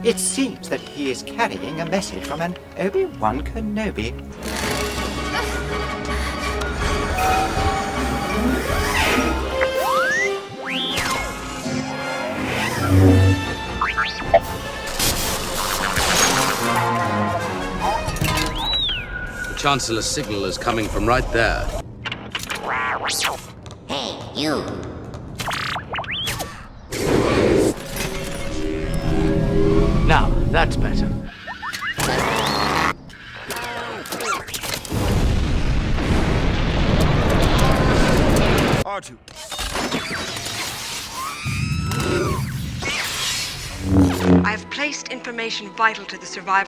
It seems that he is carrying a message from an Obi-Wan Kenobi. The Chancellor's signal is coming from right there. Hey, you. Now, that's better. R2. I have placed information vital to the survival